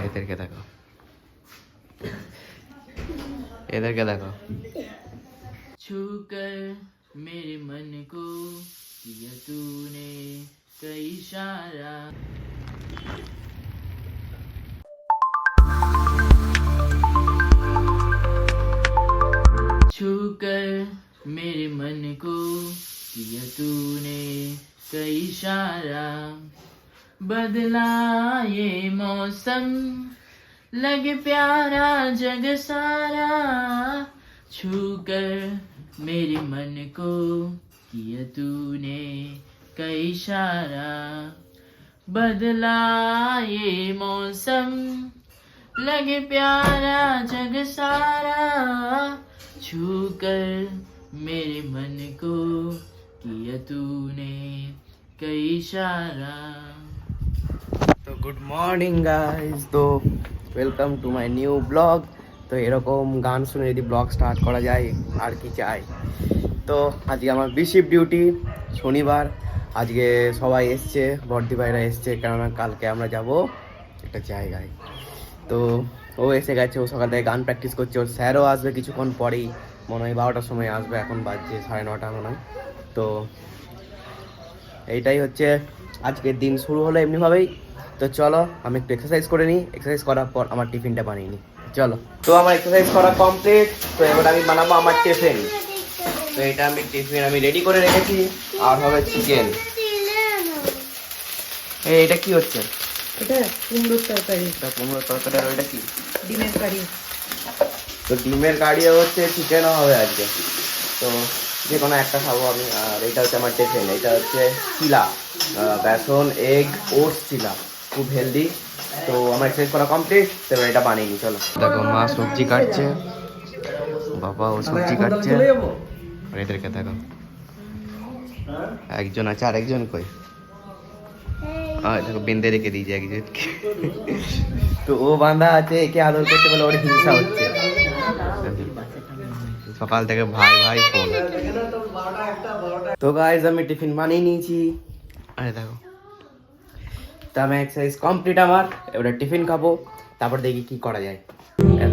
এদেরকে দেখো, এদেরকে দেখো। छूकर मेरे मन को किया तूने कई इशारा। छूकर मेरे मन को किया तूने कई इशारा, बदला ये मौसम लगे प्यारा जग सारा, छूकर मेरे मन को किया तूने कई इशारा, बदला ये मौसम लगे प्यारा जग सारा, छूकर मेरे मन को किया तूने कई इशारा। তো গুড মর্নিং গাইজ, তো welcome to my new blog. তো এরকম গান শুনে যদি ব্লগ স্টার্ট করা যায় আর কি চাই। তো আজকে আমার বিশিপ ডিউটি, শনিবার। আজকে সবাই এসছে, বর্দি ভাইরা এসছে, কেননা কালকে আমরা যাব একটা জায়গায়। তো ও এসে গেছে, ও সকাল থেকে গান প্র্যাকটিস করছে। ওর স্যারও আসবে কিছুক্ষণ পরেই, মনে হয় 12টার সময় আসবে, এখন বাজছে 9:30 মনে হয়। তো এইটাই হচ্ছে আজকের দিন শুরু হলো এমনিভাবেই। তো চলো আমি একটু এক্সারসাইজ করে নিই, এক্সারসাইজ করার পর আমার টিফিনটা বানিয়ে নিই। চলো, তো আমার এক্সারসাইজ করা কমপ্লিট। তো এবার আমি বানাবো আমার টিফিন। তো এটা আমি টিফিন আমি রেডি করে রেখেছি, আর হবে চিকেন। এটা কি হচ্ছে? এটা কুমড়োর তরকারি। এটা কুমড়োর তরকারি। আর ওইটা কি? ডিমের কারি। তো ডিমের কারিও হচ্ছে, চিকেনও হবে আজকে। তো যে কোনো একটা খাবো আমি। আর এটা হচ্ছে আমার টিফিন, এটা হচ্ছে চিলা, বেসন এগ ওটস চিলা, খুব হেলদি। তো আমার এক্সারসাইজ করা কমপ্লিট, তো এবার এটা বানিয়ে নিই। চলো, দেখো মা সবজি কাটছে, বাবা ও সবজি কাটছে। আর এদেরকে দেখো, একজন আছে আর একজন কই? দেখো বেঁধে রেখে দিয়েছে একজনকে। তো ও বাঁধা আছে, একে আদর করতে বলে ওর হিংসা হচ্ছে। সকাল থেকে ভাই ভাই ফোন। তো গাইজ আমি টিফিন বানিয়ে নিয়েছি। আরে দেখো, তো আমি এক্সারসাইজ কমপ্লিট আমার। এবারে টিফিন খাবো, তারপর দেখি কি করা যায়।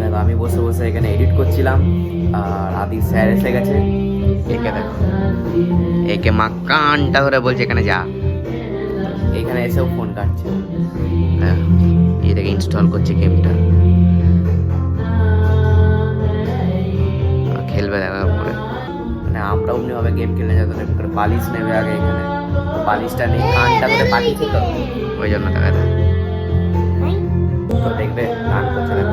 দেখো আমি বসে বসে এখানে এডিট করছিলাম, আর আদি স্যার এসে গেছে। একে দেখো, একে মা কানটা ধরে বলছে এখানে যা। এখানে এসেও ফোন কাটছে, এটাকে ইনস্টল করছে গেমটা, খেলবে দেখা পরে। মানে আমরা অমনিভাবে গেম খেলতে যেত, বালিশ নেবে আগে। এখানে বালিশটা নেই, কানটা করে পাঠিয়েছে, তো ওই জন্য দেখা যায়। তো দেখবে গান করছে না।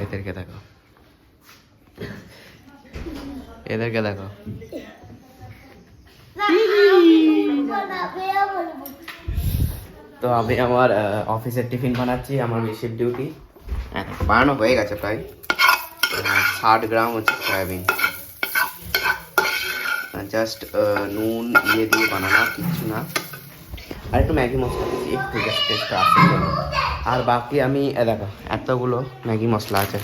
এদেরকে দেখো, এদেরকে দেখো। তো আমি আমার অফিসের টিফিন বানাচ্ছি, আমার বেশি ডিউটি বানানো হয়ে গেছে প্রায়। 60 গ্রাম হচ্ছে সয়াবিন, জাস্ট নুন দিয়ে বানানো, কিচ্ছু না। আর একটু ম্যাগি মশলা দিচ্ছি, একটু জাস্ট টেস্ট আসে। আর বাকি আমি দেখো এতগুলো ম্যাগি মশলা আছে,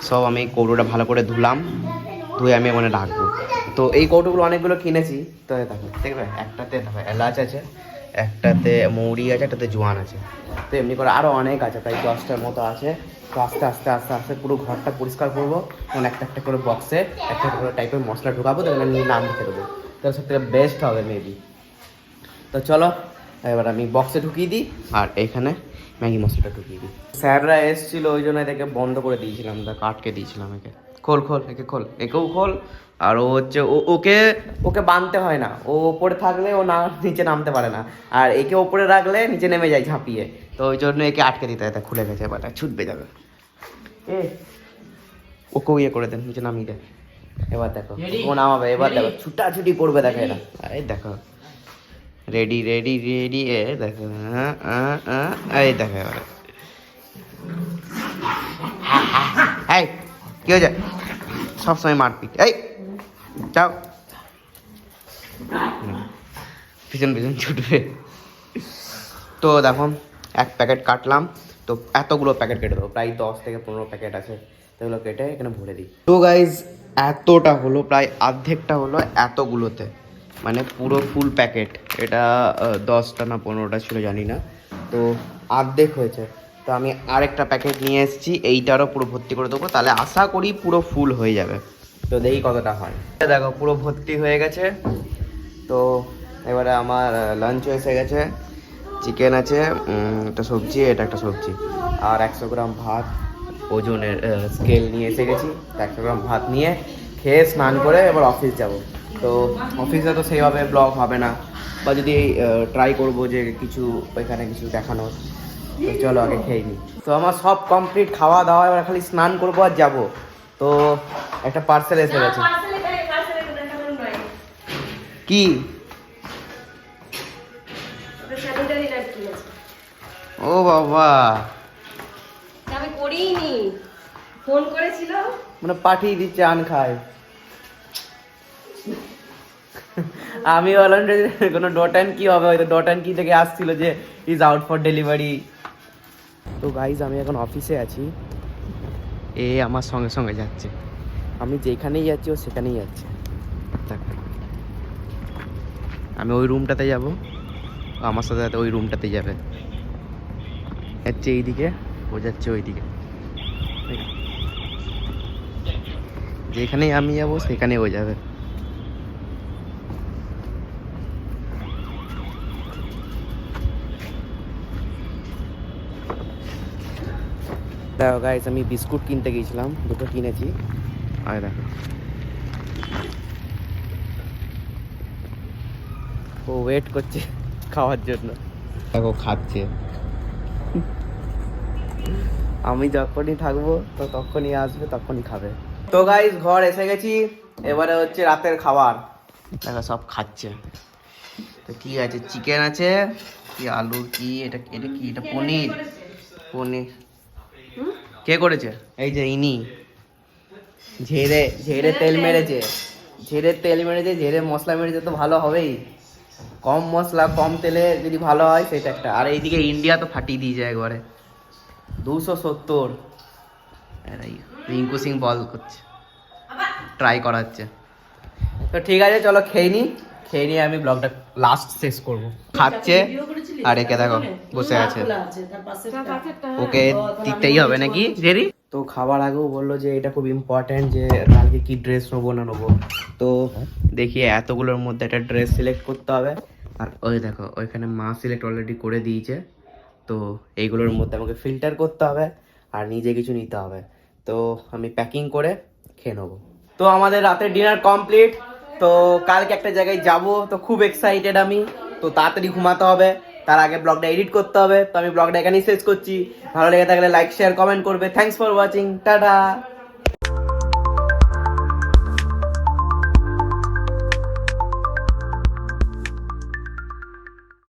সব আমি কৌটোটা ভালো করে ধুলাম, ধুয়ে আমি মানে রাখবো। তো এই কৌটোগুলো অনেকগুলো কিনেছি। তো দেখো, দেখবে একটাতে দেখো এলাচ আছে, একটাতে মৌরি আছে, একটাতে জোয়ান আছে। তো এমনি করে আরও অনেক আছে, প্রায় 10টার মতো আছে। তো আস্তে আস্তে আস্তে আস্তে পুরো ঘরটা পরিষ্কার করবো, তখন একটা একটা করে বক্সে একটা একটা করে টাইপের মশলা ঢুকাবো, তখন আমি নাম লিখে দেবো। তাহলে সব থেকে বেস্ট হবে মেবি। তো চলো এবার আমি বক্সে ঢুকিয়ে দিই, আর এইখানে ম্যাগি মশলাটা ঢুকিয়ে দিই। স্যাররা এসেছিলো, ওই জন্য এটাকে বন্ধ করে দিয়েছিলাম, আটকে দিয়েছিলাম। একে খোল খোল, একে খোল, একেও খোল। আর ও হচ্ছে ওকে ওকে বাঁধতে হয় না, ও ওপরে থাকলে ও না নিচে নামতে পারে না, আর একে ওপরে রাখলে নিচে নেমে যায় ঝাঁপিয়ে। তো ওই জন্য একে আটকে দিতে হয়। খুলে গেছে, এবার ছুটবে যাবে। ওকেও ইয়ে করে দেন, নিচে নামিয়ে দেন। এবার দেখো ও নামাবে, এবার দেখো ছুটাছুটি করবে, দেখো এটা। এই দেখো রেডি রেডি রেডি, এ দেখো, এই দেখো এবার। এই কি হয়েছে? সবসময় মারপিট। এই যাও, পিছন পিছন ছুটবে। তো দেখো এক প্যাকেট কাটলাম, তো এতগুলো প্যাকেট কেটে দেবো, প্রায় 10 থেকে 15 প্যাকেট আছে। এগুলো কেটে এখানে ভরে দিই। তো গাইজ এতটা হলো, প্রায় অর্ধেকটা হলো এতগুলোতে, মানে পুরো ফুল প্যাকেট। এটা 10টা না 15টা ছিল জানি না, তো অর্ধেক হয়েছে। তো আমি আরেকটা প্যাকেট নিয়ে এসেছি, এইটারও পুরো ভর্তি করে দেবো, তাহলে আশা করি পুরো ফুল হয়ে যাবে। তো দেখি কতটা হয়। দেখো পুরো ভর্তি হয়ে গেছে। তো এবারে আমার লাঞ্চ এসে গেছে। চিকেন আছে, একটা সবজি, এটা একটা সবজি, আর 100 গ্রাম ভাত। ওজনের স্কেল নিয়ে এসে গেছি। 100 গ্রাম ভাত নিয়ে খেয়ে স্নান করে এবার অফিস যাব। তো অফিসে তো সেইভাবে ব্লগ হবে না, বা যদি ট্রাই করব যে কিছু ওইখানে কিছু দেখানোর। তো চলো আগে খেয়ে নিই। তো আমার সব কমপ্লিট, খাওয়া দাওয়া, এবার খালি স্নান করবো আর যাবো। তো একটা পার্সেল এসে গেছে। কি? ও বাবা, আমি করিনি, ফোন করেছিল, মানে পাঠিয়ে দিচ্ছে আন খায়। আমি বললাম যে কোনো ডট অ্যান্ড কি হবে, হয়তো ডট অ্যান্ড কি থেকে আসছিল যে ইজ আউট ফর ডেলিভারি। তো গাইজ আমি এখন অফিসে আছি, এ আমার সঙ্গে সঙ্গে যাচ্ছে। আমি যেখানেই যাচ্ছি ও সেখানেই যাচ্ছে। আমি ওই রুমটাতে যাব, আমার সাথে সাথে ওই রুমটাতে যাবে। যাচ্ছে এইদিকে, ও যাচ্ছে ওইদিকে। যেখানেই আমি যাব সেখানে ও যাবে। দেখো গাইস, আমি বিস্কুট কিনতে গিয়েছিলাম, দুটো কিনেছি। আর দেখো ও ওয়েট করছে খাওয়ার জন্য। দেখো খাচ্ছে। আমি যখনই থাকবো তো তখনই আসবে, তখনই খাবে। তো গাইস ঘর এসে গেছি, এবারে হচ্ছে রাতের খাবার। দেখো সব খাচ্ছে। তো কি আছে, চিকেন আছে, কি আলু, কি এটা, এটা কি, এটা পনির। পনির কে করেছে? এই যে ইনি। ঝেড়ে ঝেড়ে তেল মেরেছে, ঝেড়ে তেল মেরেছে, ঝেড়ে মশলা মেরেছে, তো ভালো হবেই। কম মশলা কম তেলে যদি ভালো হয় সেটা একটা। আর এইদিকে ইন্ডিয়া তো ফাটিয়ে দিয়েছে একবারে, 270। রিঙ্কু সিং বল করছে, ট্রাই করাচ্ছে। তো ঠিক আছে চলো খেয়ে নিই, খেয়ে নিয়ে আমি ব্লগটা লাস্ট শেষ করব। খাচ্ছে আর একে দেখো বসে আছে, ওকে দিতেই হবে নাকি জেরি। তো খাবার আগেও বললো যে এটা খুব ইম্পর্ট্যান্ট, যে কালকে কি ড্রেস নেবো না নেবো। তো দেখি এতগুলোর মধ্যে একটা ড্রেস সিলেক্ট করতে হবে। আর ওই দেখো ওইখানে মা সিলেক্ট অলরেডি করে দিয়েছে। তো এইগুলোর মধ্যে আমাকে ফিল্টার করতে হবে আর নিজে কিছু নিতে হবে। তো আমি প্যাকিং করে খেয়ে নেবো। তো আমাদের রাতের ডিনার কমপ্লিট। তো কালকে একটা জায়গায় যাব, তো খুব এক্সাইটেড আমি। তো তাড়াতাড়ি ঘুমাতে হবে, তার আগে ব্লগটা এডিট করতে হবে। তো আমি ব্লগটা এখানেই শেষ করছি। ভালো লেগে থাকলে লাইক শেয়ার কমেন্ট করবে। Thanks for watching, tata.